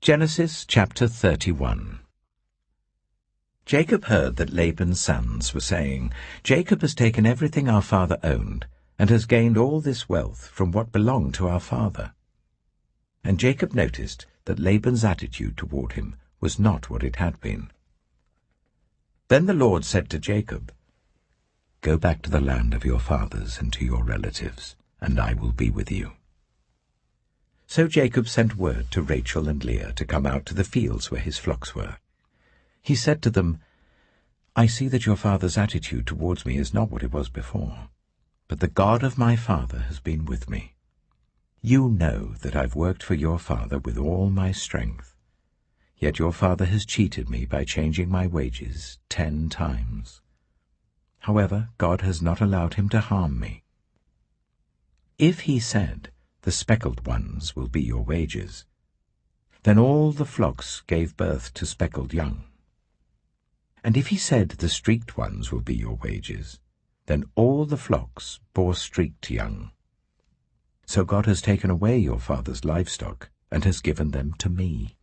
Genesis chapter 31. Jacob heard that Laban's sons were saying, "Jacob has taken everything our father owned, and has gained all this wealth from what belonged to our father." And Jacob noticed that Laban's attitude toward him was not what it had been. Then the Lord said to Jacob, "Go back to the land of your fathers and to your relatives, and I will be with you." So Jacob sent word to Rachel and Leah to come out to the fields where his flocks were. He said to them, "I see that your father's attitude towards me is not what it was before, but the God of my father has been with me. You know that I've worked for your father with all my strength, yet your father has cheated me by changing my wages 10 times. However, God has not allowed him to harm me. If he said, 'The speckled ones will be your wages,' then all the flocks gave birth to speckled young. And if he said, 'The streaked ones will be your wages,' then all the flocks bore streaked young. So God has taken away your father's livestock and has given them to me.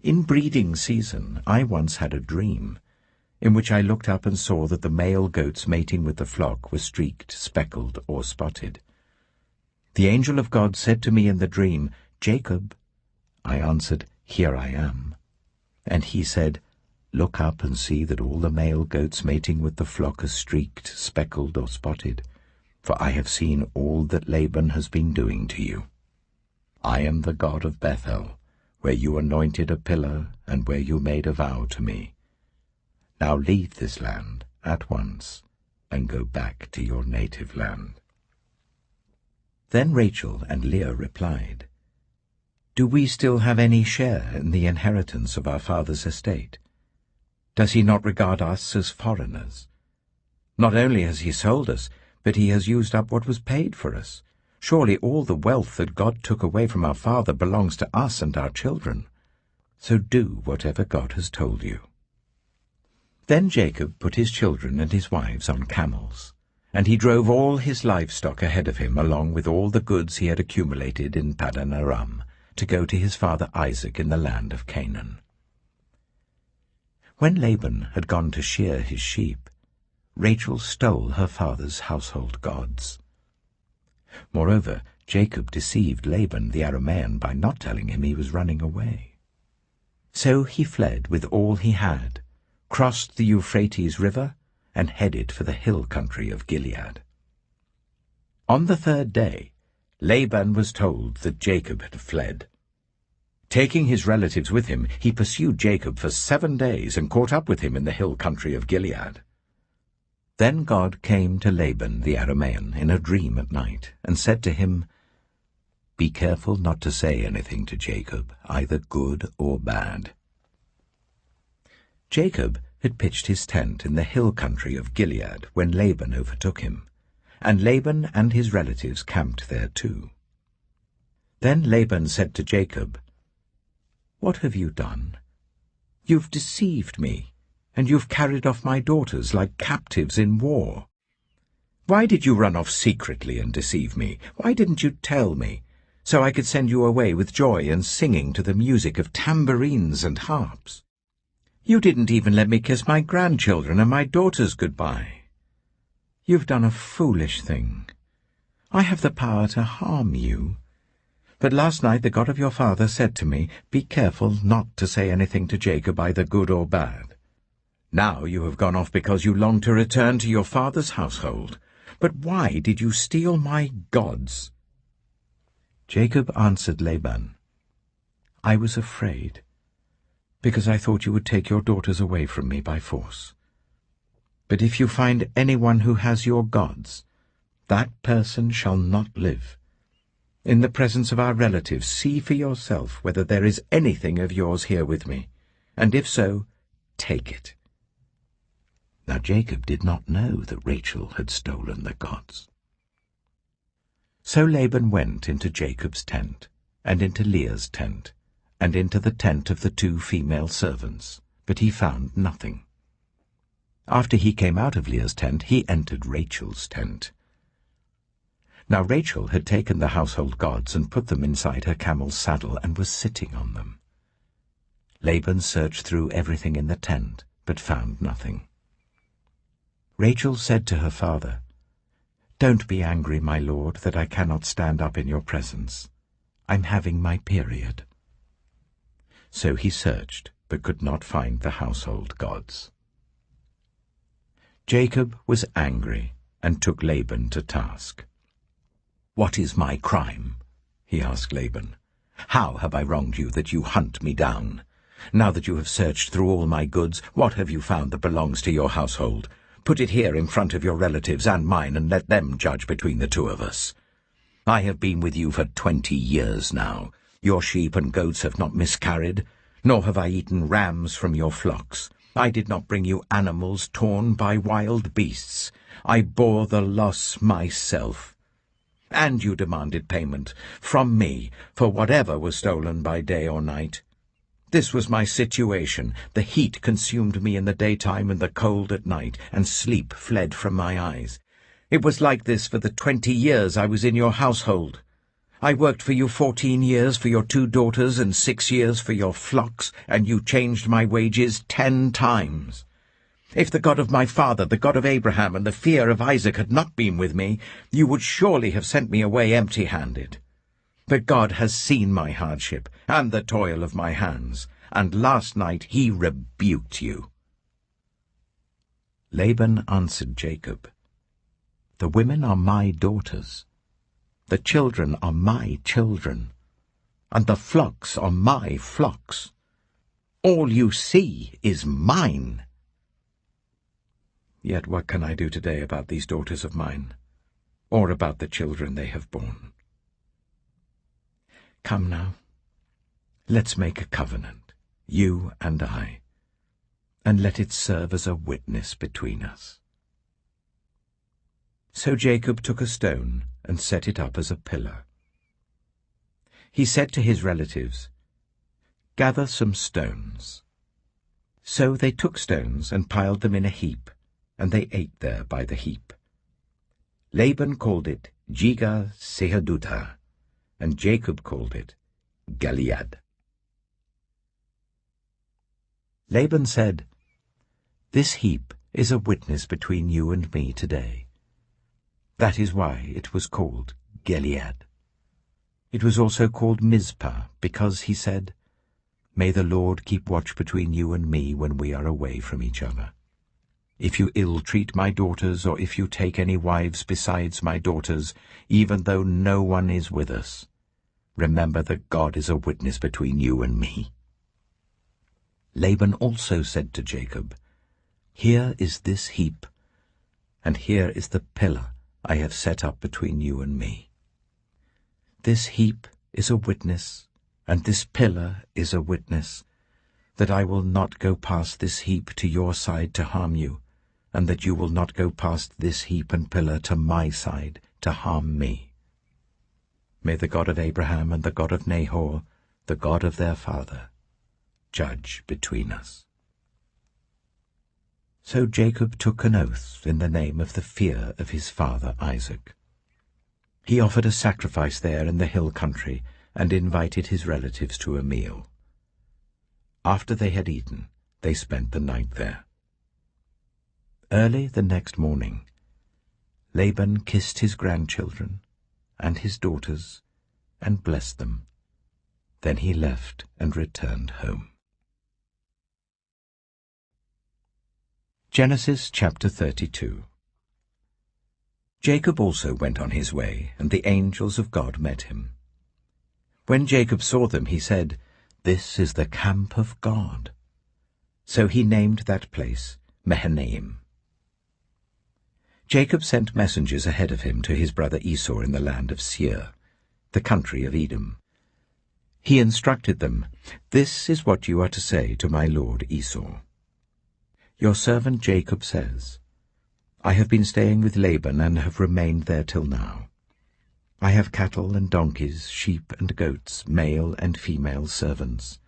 In breeding season I once had a dream, in which I looked up and saw that the male goats mating with the flock were streaked, speckled, or spotted. The angel of God said to me in the dream, 'Jacob.' I answered, 'Here I am.' And he said, 'Look up and see that all the male goats mating with the flock are streaked, speckled, or spotted, for I have seen all that Laban has been doing to you. I am the God of Bethel, where you anointed a pillar and where you made a vow to me. Now leave this land at once and go back to your native land.'" Then Rachel and Leah replied, "Do we still have any share in the inheritance of our father's estate? Does he not regard us as foreigners? Not only has he sold us, but he has used up what was paid for us. Surely all the wealth that God took away from our father belongs to us and our children. So do whatever God has told you." Then Jacob put his children and his wives on camels, and he drove all his livestock ahead of him along with all the goods he had accumulated in Paddan Aram, to go to his father Isaac in the land of Canaan. When Laban had gone to shear his sheep, Rachel stole her father's household gods. Moreover, Jacob deceived Laban the Aramean by not telling him he was running away. So he fled with all he had, crossed the Euphrates River, and headed for the hill country of Gilead. On the 3rd day, Laban was told that Jacob had fled. Taking his relatives with him, he pursued Jacob for 7 days and caught up with him in the hill country of Gilead. Then God came to Laban the Aramean in a dream at night, and said to him, "Be careful not to say anything to Jacob, either good or bad." Jacob had pitched his tent in the hill country of Gilead when Laban overtook him, and Laban and his relatives camped there too. Then Laban said to Jacob, "What have you done? You've deceived me, and you've carried off my daughters like captives in war. Why did you run off secretly and deceive me? Why didn't you tell me, so I could send you away with joy and singing to the music of tambourines and harps? You didn't even let me kiss my grandchildren and my daughters goodbye. You've done a foolish thing. I have the power to harm you. But last night the God of your father said to me, 'Be careful not to say anything to Jacob, either good or bad.' Now you have gone off because you long to return to your father's household. But why did you steal my gods?" Jacob answered Laban, "I was afraid, because I thought you would take your daughters away from me by force. But if you find anyone who has your gods, that person shall not live. In the presence of our relatives, see for yourself whether there is anything of yours here with me, and if so, take it." Now Jacob did not know that Rachel had stolen the gods. So Laban went into Jacob's tent, and into Leah's tent, and into the tent of the 2 female servants, but he found nothing. After he came out of Leah's tent, he entered Rachel's tent. Now Rachel had taken the household gods and put them inside her camel's saddle and was sitting on them. Laban searched through everything in the tent, but found nothing. Rachel said to her father, "Don't be angry, my lord, that I cannot stand up in your presence. I'm having my period." So he searched, but could not find the household gods. Jacob was angry and took Laban to task. "What is my crime?" he asked Laban. "How have I wronged you that you hunt me down? Now that you have searched through all my goods, what have you found that belongs to your household? Put it here in front of your relatives and mine, and let them judge between the two of us. I have been with you for 20 years now. Your sheep and goats have not miscarried, nor have I eaten rams from your flocks. I did not bring you animals torn by wild beasts. I bore the loss myself. And you demanded payment from me for whatever was stolen by day or night. This was my situation. The heat consumed me in the daytime and the cold at night, and sleep fled from my eyes. It was like this for the 20 years I was in your household. I worked for you 14 years for your 2 daughters and 6 years for your flocks, and you changed my wages 10 times. If the God of my father, the God of Abraham, and the fear of Isaac had not been with me, you would surely have sent me away empty-handed. But God has seen my hardship and the toil of my hands, and last night he rebuked you." Laban answered Jacob, "The women are my daughters, the children are my children, and the flocks are my flocks. All you see is mine. Yet what can I do today about these daughters of mine, or about the children they have borne? Come now, let's make a covenant, you and I, and let it serve as a witness between us." So Jacob took a stone and set it up as a pillar. He said to his relatives, "Gather some stones." So they took stones and piled them in a heap, and they ate there by the heap. Laban called it Jegar-sahadutha, and Jacob called it Gilead. Laban said, "This heap is a witness between you and me today." That is why it was called Gilead. It was also called Mizpah, because he said, "May the Lord keep watch between you and me when we are away from each other. If you ill-treat my daughters, or if you take any wives besides my daughters, even though no one is with us, remember that God is a witness between you and me." Laban also said to Jacob, "Here is this heap, and here is the pillar I have set up between you and me. This heap is a witness, and this pillar is a witness, that I will not go past this heap to your side to harm you, and that you will not go past this heap and pillar to my side to harm me. May the God of Abraham and the God of Nahor, the God of their father, judge between us." So Jacob took an oath in the name of the fear of his father Isaac. He offered a sacrifice there in the hill country and invited his relatives to a meal. After they had eaten, they spent the night there. Early the next morning, Laban kissed his grandchildren and his daughters and blessed them. Then he left and returned home. Genesis chapter 32. Jacob also went on his way, and the angels of God met him. When Jacob saw them, he said, "This is the camp of God." So he named that place Mahanaim. Jacob sent messengers ahead of him to his brother Esau in the land of Seir, the country of Edom. He instructed them, "This is what you are to say to my lord Esau. Your servant Jacob says, I have been staying with Laban and have remained there till now. I have cattle and donkeys, sheep and goats, male and female servants.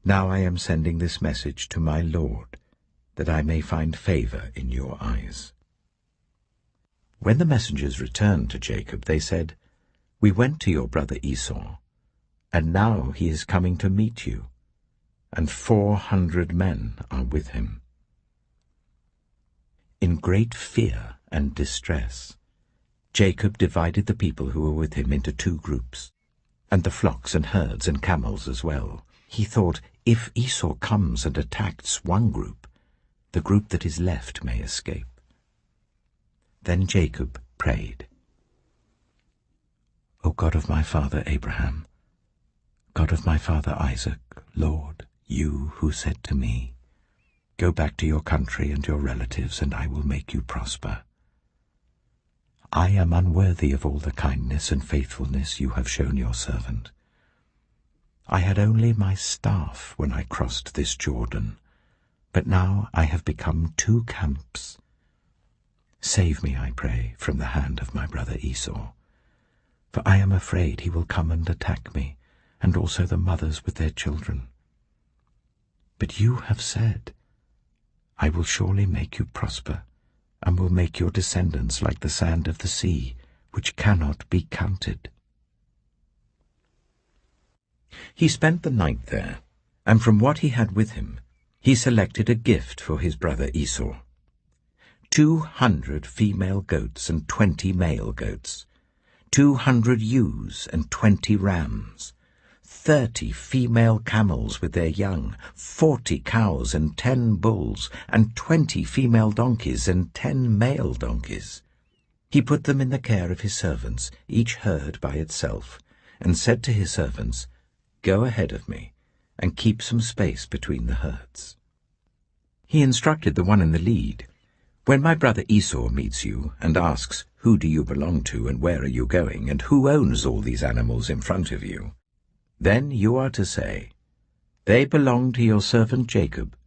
Now I am sending this message to my lord, that I may find favor in your eyes. When the messengers returned to Jacob, they said, "We went to your brother Esau, and now he is coming to meet you, and 400 men are with him." In great fear and distress, Jacob divided the people who were with him into 2 groups, and the flocks and herds and camels as well. He thought, if Esau comes and attacks one group, the group that is left may escape. Then Jacob prayed, "O God of my father Abraham, God of my father Isaac, Lord, you who said to me, 'Go back to your country and your relatives, and I will make you prosper.' I am unworthy of all the kindness and faithfulness you have shown your servant. I had only my staff when I crossed this Jordan, but now I have become 2 camps. Save me, I pray, from the hand of my brother Esau, for I am afraid he will come and attack me, and also the mothers with their children. But you have said, 'I will surely make you prosper, and will make your descendants like the sand of the sea, which cannot be counted.'" He spent the night there, and from what he had with him, he selected a gift for his brother Esau: 200 female goats and 20 male goats, 200 ewes and 20 rams, 30 female camels with their young, 40 cows and 10 bulls, and 20 female donkeys and 10 male donkeys. He put them in the care of his servants, each herd by itself, and said to his servants, "Go ahead of me, and keep some space between the herds." He instructed the one in the lead, "When my brother Esau meets you and asks, 'Who do you belong to, and where are you going, and who owns all these animals in front of you?' then you are to say, 'They belong to your servant Jacob.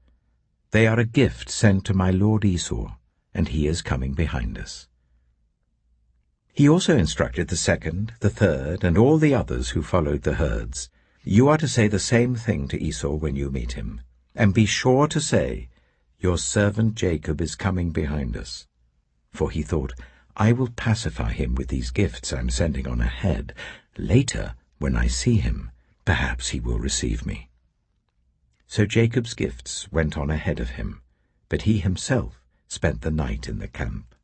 They are a gift sent to my lord Esau, and he is coming behind us.'" He also instructed the second, the third, and all the others who followed the herds, "You are to say the same thing to Esau when you meet him, and be sure to say, 'Your servant Jacob is coming behind us.'" For he thought, "I will pacify him with these gifts I'm sending on ahead. Later, when I see him, perhaps he will receive me." So Jacob's gifts went on ahead of him, but he himself spent the night in the camp.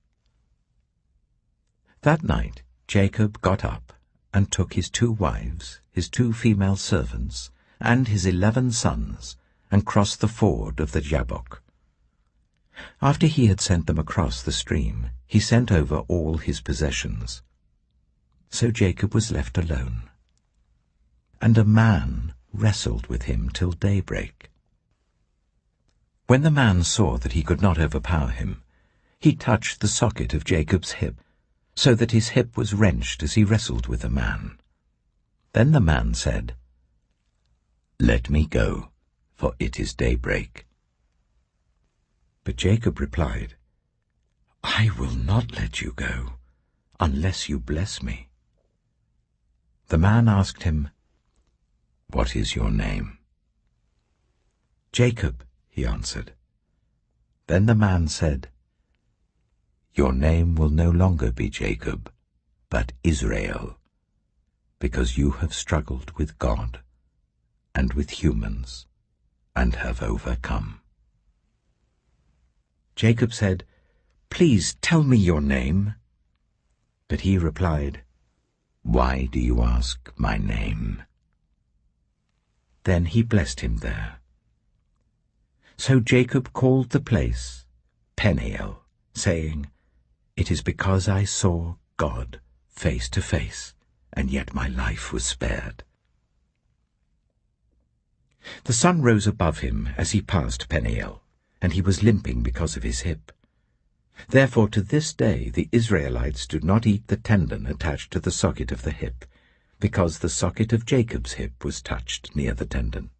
That night Jacob got up and took his 2 wives, his 2 female servants, and his 11 sons, and crossed the ford of the Jabbok. After he had sent them across the stream, he sent over all his possessions. So Jacob was left alone, and a man wrestled with him till daybreak. When the man saw that he could not overpower him, he touched the socket of Jacob's hip, so that his hip was wrenched as he wrestled with the man. Then the man said, "Let me go, for it is daybreak." But Jacob replied, "I will not let you go, unless you bless me." The man asked him, "What is your name?" "Jacob," he answered. Then the man said, "Your name will no longer be Jacob, but Israel, because you have struggled with God and with humans, and have overcome." Jacob said, "Please tell me your name." But he replied, "Why do you ask my name?" Then he blessed him there. So Jacob called the place Peniel, saying, "It is because I saw God face to face, and yet my life was spared." The sun rose above him as he passed Peniel, and he was limping because of his hip. Therefore to this day the Israelites do not eat the tendon attached to the socket of the hip, because the socket of Jacob's hip was touched near the tendon.